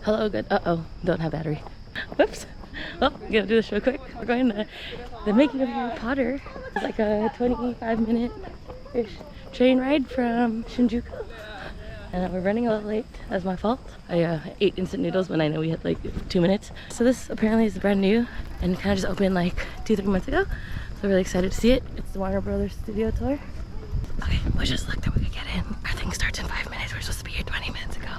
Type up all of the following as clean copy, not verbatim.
Hello, good. Uh-oh, don't have battery. Whoops. Well, I'm gonna do this real quick. We're going to the making of Harry Potter. It's like a 25-minute-ish train ride from Shinjuku. And we're running a little late. That's my fault. I ate instant noodles when I know we had like 2 minutes. So this apparently is brand new and kind of just opened like 2-3 months ago. So really excited to see it. It's the Warner Brothers studio tour. Okay, we just looked that we could get in. Our thing starts in 5 minutes. We're supposed to be here 20 minutes ago.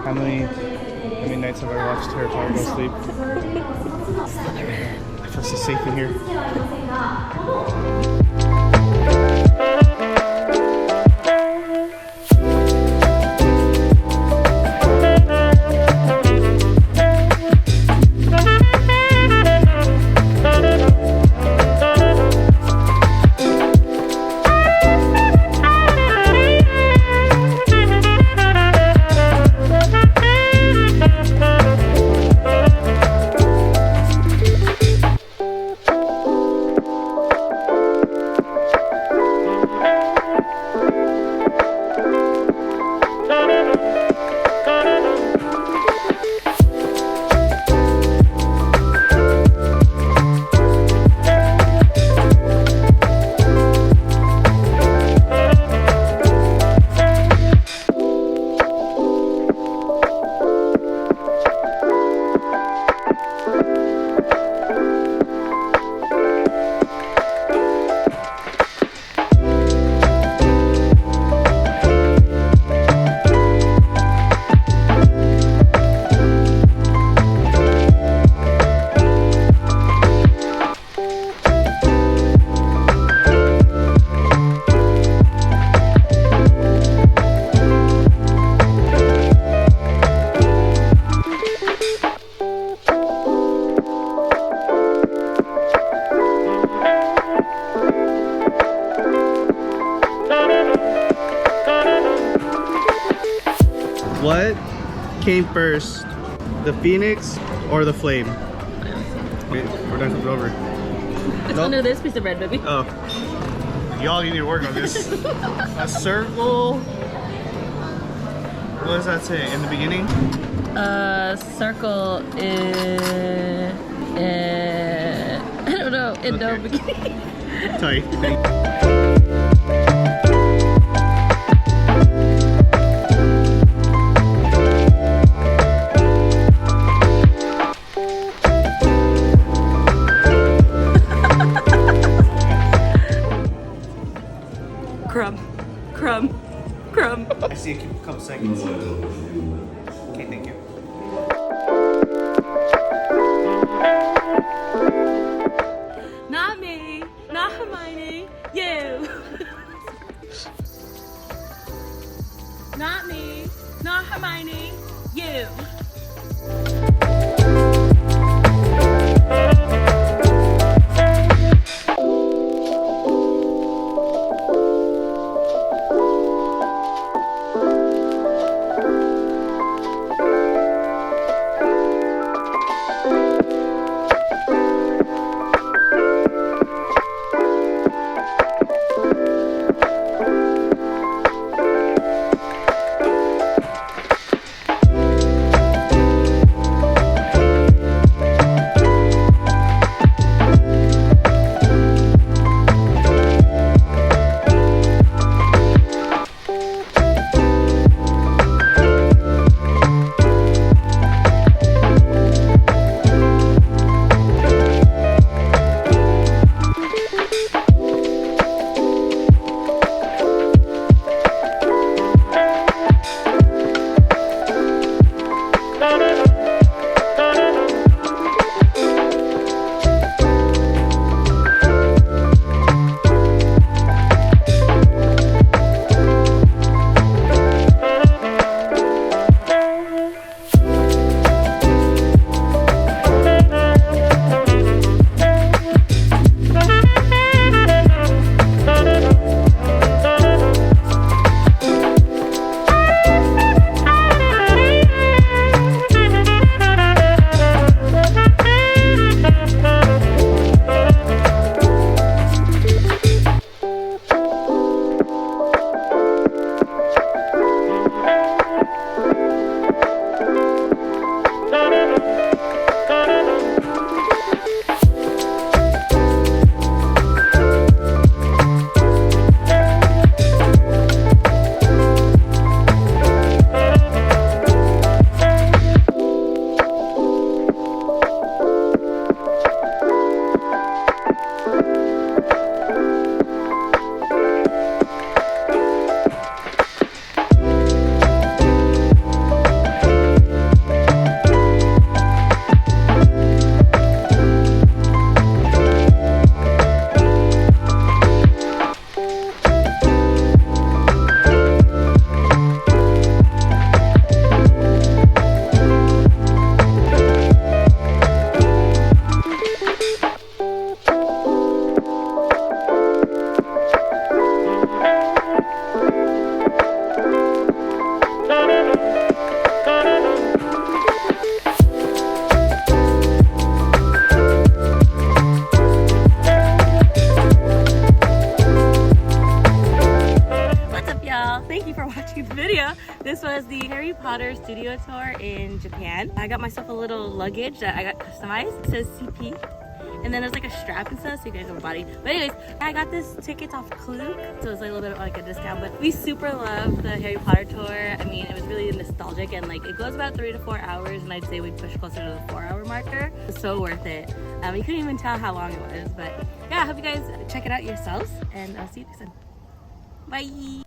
How many nights have I watched Harry Potter go to sleep? I feel so safe in here. What came first, the phoenix or the flame? Wait, we're done flipping over. It's under this piece of bread, baby. Oh, y'all need to work on this. A circle. What does that say in the beginning? Circle is I don't know. In the beginning. Tight. Crumb, crumb, crumb. I see a couple seconds. Okay, thank you. Not me, not Hermione, you. Not me, not Hermione, you. Potter studio tour in Japan. I got myself a little luggage that I got customized. It says CP. And then there's like a strap and stuff so you guys have a body. But anyways, I got this ticket off Klook, so it's like a little bit of like a discount. But we super love the Harry Potter tour. I mean, it was really nostalgic and like it goes about 3 to 4 hours, and I'd say we pushed closer to the 4-hour marker. It's so worth it. You couldn't even tell how long it was. But yeah, I hope you guys check it out yourselves, and I'll see you next time. Bye.